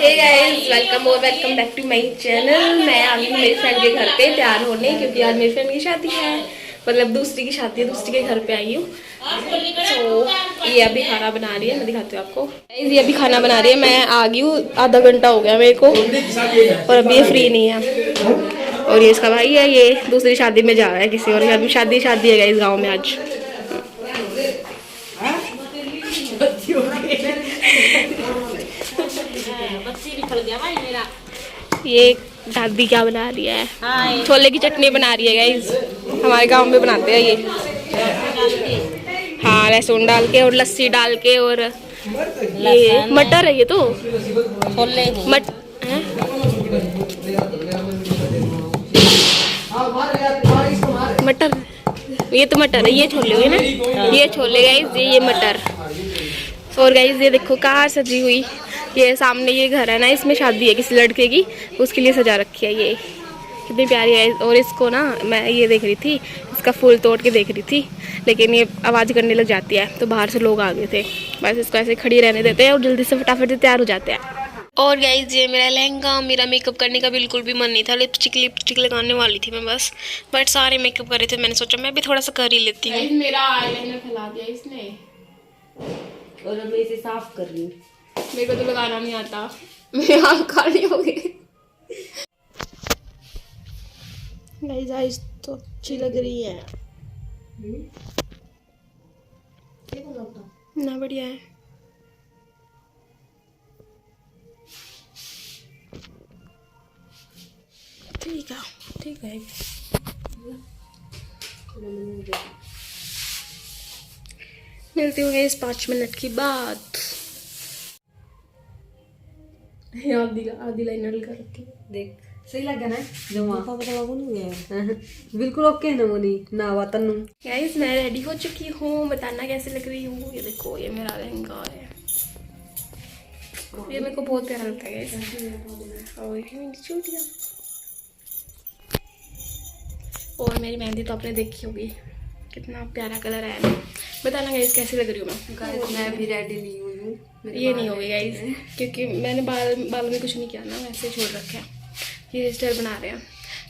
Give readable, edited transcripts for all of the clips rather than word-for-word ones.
Guys, welcome और welcome back to my channel. मैं आ गई हूँ मेरी फ्रेंड के घर पे तैयार होने, क्योंकि आज मेरी फ्रेंड की शादी है। मतलब दूसरी की शादी है, दूसरी के घर पे आई हूँ। तो ये अभी खाना बना रही है, मैं दिखाती हूँ आपको। ये अभी खाना बना रही है, मैं आ गई हूँ, आधा घंटा हो गया मेरे को और अभी ये फ्री नहीं है। और ये इसका भाई है, ये दूसरी शादी में जा रहा है किसी और की शादी। शादी है इस गाँव में आज। ये दादी क्या बना रही है? छोले की चटनी बना रही है गाइस। हमारे गांव में बनाते हैं ये। हाँ, लहसुन डाल के और लस्सी डाल के। और ये मटर है, ये तो छोले मटर, ये तो मटर है, ये छोले हुए ना। ये छोले गाइस, ये मटर। और गाइस ये देखो कार सजी हुई। ये सामने ये घर है ना, इसमें शादी है किसी लड़के की, उसके लिए सजा रखी है। ये कितनी प्यारी है। और इसको ना मैं ये देख रही थी, इसका फूल तोड़ के देख रही थी, लेकिन ये आवाज़ करने लग जाती है, तो बाहर से लोग आ गए थे। बस इसको ऐसे खड़ी रहने देते हैं और जल्दी से फटाफट से तैयार हो जाते हैं। और गाइस ये मेरा लहंगा, मेरा मेकअप करने का बिल्कुल भी मन नहीं था। लिपस्टिक लगाने वाली थी मैं बस, बट सारे मेकअप कर रहे थे। मैंने सोचा मैं भी थोड़ा सा कर ही लेती हूँ। मेरा आईलाइनर फैला दिया इसने और अब मैं इसे साफ कर रही हूँ। मेरे को तो लगाना नहीं आता, मेरे हाथ काले हो गए। गाइस आइज तो अच्छी लग रही है ना, बढ़िया है। ठीक है, ठीक है। मिलती हूँ इस 5 मिनट की बाद। आधी लाइनर लगा रखी, देख सही लगा ना जो वहाँ बिल्कुल ओके ना वो नहीं ना हुआ तन्नू। गाइस मैं रेडी हो चुकी हूँ, बताना कैसे लग रही हूँ। ये देखो, ये मेरा लहंगा है, ये मेरे को बहुत प्यारा लगता है गाइस। और ये मेरी चूड़ियाँ, और मेरी मेहंदी तो आपने देखी होगी, कितना प्यारा कलर है। बताना गाइस कैसी लग रही हूँ मैं। मैं भी रेडी नहीं हुई हूँ, ये नहीं होगी गाइस, क्योंकि मैंने बाल में कुछ नहीं किया ना, वैसे छोड़ रखे हैं। ये हेयर स्टाइल बना रहे हैं।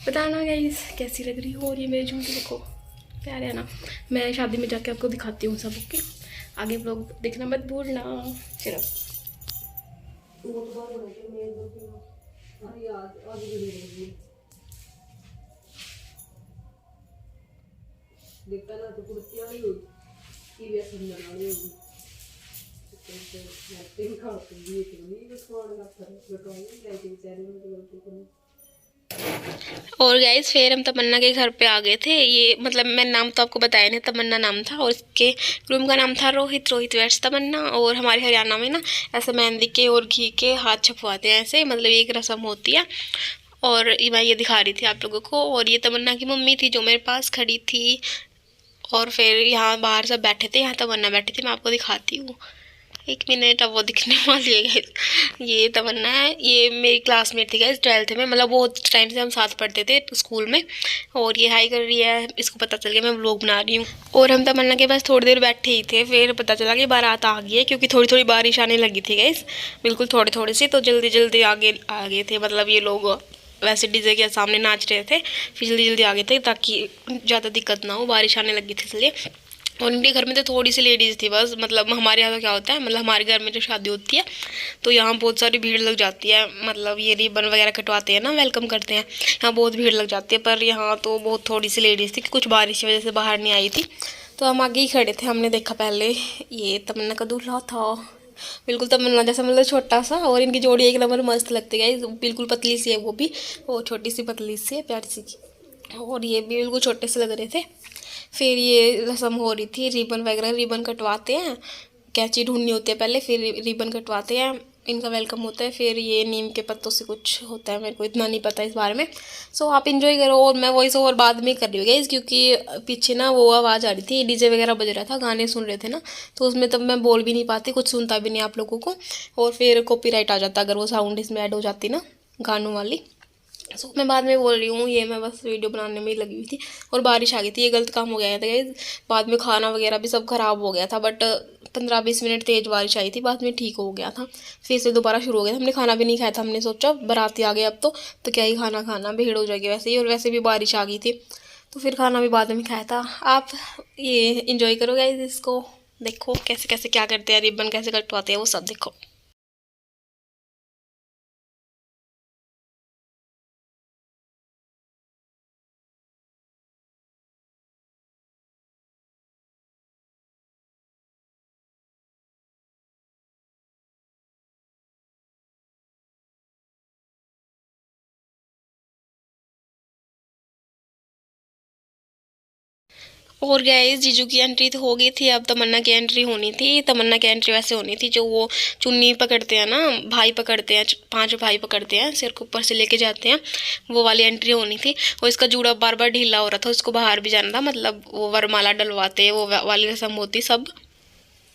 बताना गाइस कैसी लग रही हो। और ये मेरे झुमके देखो, प्यारे है ना। मैं शादी में जाके आपको दिखाती हूँ सब। ओके, आगे व्लॉग देखना मत भूलना। चलो देखता ना तो कुर्ती वाली होगी, टीवीएस अंदर वाली होगी। और गाइस फिर हम तमन्ना के घर पे आ गए थे। ये मतलब मैं नाम तो आपको बताया नहीं, तमन्ना नाम था, और इसके ग्रूम का नाम था रोहित वैट्स तमन्ना। और हमारे हरियाणा में ना ऐसे मेहंदी के और घी के हाथ छपवाते हैं, ऐसे मतलब एक रस्म होती है। और मैं ये दिखा रही थी आप लोगों को। और ये तमन्ना की मम्मी थी जो मेरे पास खड़ी थी। और फिर यहाँ बाहर सब बैठे थे, यहाँ तमन्ना बैठी थी, मैं आपको दिखाती हूँ। 1 मिनट, अब वो दिखने वाली है गाइस। ये तमन्ना है, ये मेरी क्लासमेट थी गाइस 12th में, मतलब बहुत टाइम से हम साथ पढ़ते थे स्कूल में। और ये हाई कर रही है, इसको पता चल गया मैं व्लॉग बना रही हूँ। और हम तमन्ना के पास थोड़ी देर बैठे ही थे, फिर पता चला कि बारात आ गई है, क्योंकि थोड़ी थोड़ी बारिश आने लगी थी गाइस, बिल्कुल थोड़ी थोड़ी सी। तो जल्दी जल्दी आगे आ गए थे, मतलब ये लोग वैसे डीजे के सामने नाच रहे थे, फिर जल्दी जल्दी आ गए थे ताकि ज़्यादा दिक्कत ना हो, बारिश आने लगी थी इसलिए। और इनके घर में तो थोड़ी सी लेडीज़ थी बस। मतलब हमारे यहाँ तो क्या होता है, मतलब हमारे घर में जो शादी होती है तो यहाँ बहुत सारी भीड़ लग जाती है। मतलब ये रिबन वगैरह कटवाते हैं ना, वेलकम करते हैं, यहाँ बहुत भीड़ लग जाती है। पर यहाँ तो बहुत थोड़ी सी लेडीज़ थी, कुछ बारिश की वजह से बाहर नहीं आई थी, तो हम आगे ही खड़े थे। हमने देखा पहले, ये तमन्ना का दूल्हा था, बिल्कुल तमन्ना जैसा, मतलब छोटा सा। और इनकी जोड़ी एक नंबर मस्त लगती है, बिल्कुल पतली सी है वो भी, वो छोटी सी पतली सी है, प्यारी सी। और ये भी बिल्कुल छोटे से लग रहे थे। फिर ये रस्म हो रही थी, रिबन वगैरह, रिबन कटवाते हैं, कैंची ढूंढनी होती है पहले, फिर रिबन कटवाते हैं, इनका वेलकम होता है। फिर ये नीम के पत्तों से कुछ होता है, मेरे को इतना नहीं पता इस बारे में। सो आप इंजॉय करो। और मैं वॉइस ओवर बाद में कर रही हूँ गाइस, क्योंकि पीछे ना वो आवाज़ आ रही थी, डीजे वगैरह बज रहा था, गाने सुन रहे थे ना, तो उसमें तब मैं बोल भी नहीं पाती, कुछ सुनता भी नहीं आप लोगों को, और फिर कॉपीराइट आ जाता अगर वो साउंड इसमें ऐड हो जाती ना, गानों वाली। सो मैं बाद में बोल रही हूँ, ये मैं बस वीडियो बनाने में ही लगी हुई थी। और बारिश आ गई थी, ये गलत काम हो गया था गाइस। बाद में खाना वगैरह भी सब ख़राब हो गया था, बट 15-20 मिनट तेज़ बारिश आई थी, बाद में ठीक हो गया था, फिर से दोबारा शुरू हो गया था। हमने खाना भी नहीं खाया था, हमने सोचा बाराती आ गए अब तो क्या ही खाना भीड़ हो जाएगी वैसे ही, और वैसे भी बारिश आ गई थी तो फिर खाना भी बाद में खाया था। आप ये इंजॉय करो गाइस, इसको देखो कैसे कैसे क्या करते हैं, रिबन कैसे कटवाते हैं वो सब देखो। और गाइस जीजू की एंट्री तो हो गई थी, अब तमन्ना की एंट्री होनी थी। तमन्ना की एंट्री वैसे होनी थी जो वो चुन्नी पकड़ते हैं ना, भाई पकड़ते हैं, 5 भाई पकड़ते हैं, सिर के ऊपर से लेके जाते हैं, वो वाली एंट्री होनी थी। और इसका जूड़ा बार बार ढीला हो रहा था, उसको बाहर भी जाना था, मतलब वो वरमाला डलवाते वो वाली रस्म होती सब।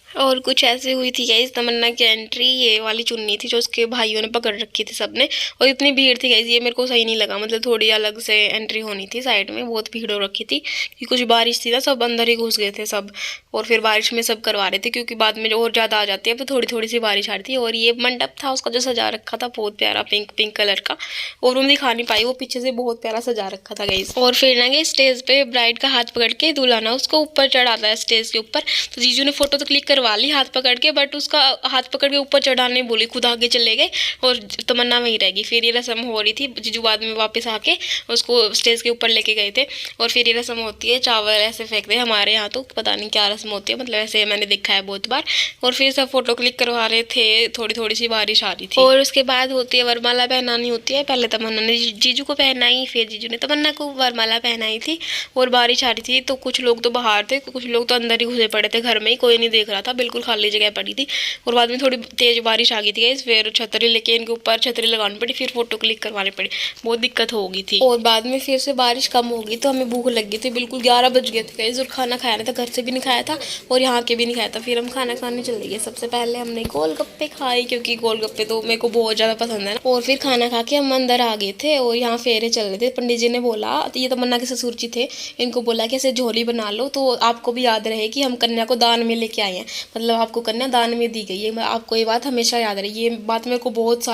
और कुछ ऐसे हुई थी गाइस तमन्ना की एंट्री, ये वाली चुन्नी थी जो उसके भाइयों ने पकड़ रखी थी सबने, और इतनी भीड़ थी गाइस, ये मेरे को सही नहीं लगा, मतलब थोड़ी अलग से एंट्री होनी थी, साइड में बहुत भीड़ हो रखी थी क्योंकि कुछ बारिश थी ना, सब अंदर ही घुस गए थे सब, और फिर बारिश में सब करवा रहे थे क्योंकि बाद में जो और ज़्यादा आ जाती है, अब थोड़ी थोड़ी सी बारिश आ रही थी। और ये मंडप था उसका जो सजा रखा था बहुत प्यारा, पिंक कलर का, और रूम दिखा नहीं पाई, वो पीछे से बहुत प्यारा सजा रखा था गाइस। और फिर ना गई स्टेज पे ब्राइड का हाथ पकड़ के दूल्हा ना उसको ऊपर चढ़ाता है स्टेज के ऊपर, तो जीजू ने फोटो तो क्लिक करवा ली हाथ पकड़ के, बट उसका हाथ पकड़ के ऊपर चढ़ाने बोली, खुद आगे चले गए और तमन्ना वहीं रहेगी। फिर ये रस्म हो रही थी, जीजू बाद में वापस आके उसको स्टेज के ऊपर लेके गए थे। और फिर ये रस्म होती है, चावल ऐसे फेंकते हैं, हमारे यहाँ तो पता नहीं क्या रस्म होती है, मतलब ऐसे मैंने देखा है बहुत बार। और फिर सब फोटो क्लिक करवा रहे थे, थोड़ी थोड़ी सी बारिश आ रही थी। और उसके बाद होती है वरमाला पहनानी होती है, पहले तमन्ना ने जीजू को पहनाई, फिर जीजू ने तमन्ना को वरमाला पहनाई थी। और बारिश आ रही थी तो कुछ लोग तो बाहर थे, कुछ लोग तो अंदर ही घुसे पड़े थे, घर में ही कोई नहीं देख रहा था, बिल्कुल खाली जगह पड़ी थी। और बाद में थोड़ी तेज बारिश आ गई थी, फिर छतरी लेके इनके ऊपर छतरी लगानी पड़ी, फिर फोटो क्लिक करवानी पड़ी, बहुत दिक्कत हो गई थी। और बाद में फिर से बारिश कम हो गई तो हमें भूख लग गई थी, बिल्कुल 11 बज गए थे गाइस, और खाना खाया नहीं था, घर से भी नहीं खाया था और यहाँ के भी नहीं खाया था। फिर हम खाना खाने चले गए। सबसे पहले हमने गोलगप्पे खाए क्योंकि गोलगप्पे तो मेरे को बहुत ज़्यादा पसंद है ना। और फिर खाना खा के हम अंदर आ गए थे और यहाँ फेरे चल रहे थे। पंडित जी ने बोला, ये तमन्ना के ससुर जी थे, इनको बोला कि ऐसे झोली बना लो तो आपको भी याद रहे कि हम कन्या को दान में लेके आए हैं, मतलब आपको कन्या दान में दी गई है, आपको ये बात हमेशा याद रहे। ये बात मेरे को बहुत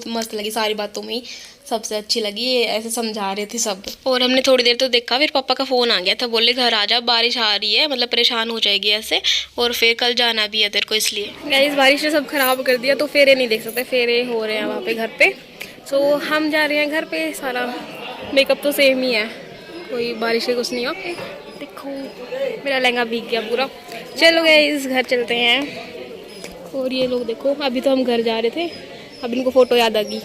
मस्त लगी, सारी बातों में ही सबसे अच्छी लगी, ये ऐसे समझा रहे थे सब। और हमने थोड़ी देर तो देखा, फिर पापा का फ़ोन आ गया था, बोले घर आ जा, बारिश आ रही है, मतलब परेशान हो जाएगी ऐसे, और फिर कल जाना भी है तेरे को, इसलिए। गाइस बारिश ने सब खराब कर दिया, तो फेरे नहीं देख सकते, फेरे हो रहे हैं वहाँ पे घर पे। सो हम जा रहे हैं घर पे, सारा मेकअप तो सेम ही है, कोई बारिश से कुछ नहीं हो। देखो मेरा लहंगा भीग गया पूरा। चलो गाइस घर चलते हैं। और ये लोग देखो, अभी तो हम घर जा रहे थे, अब इनको फ़ोटो याद आ गई।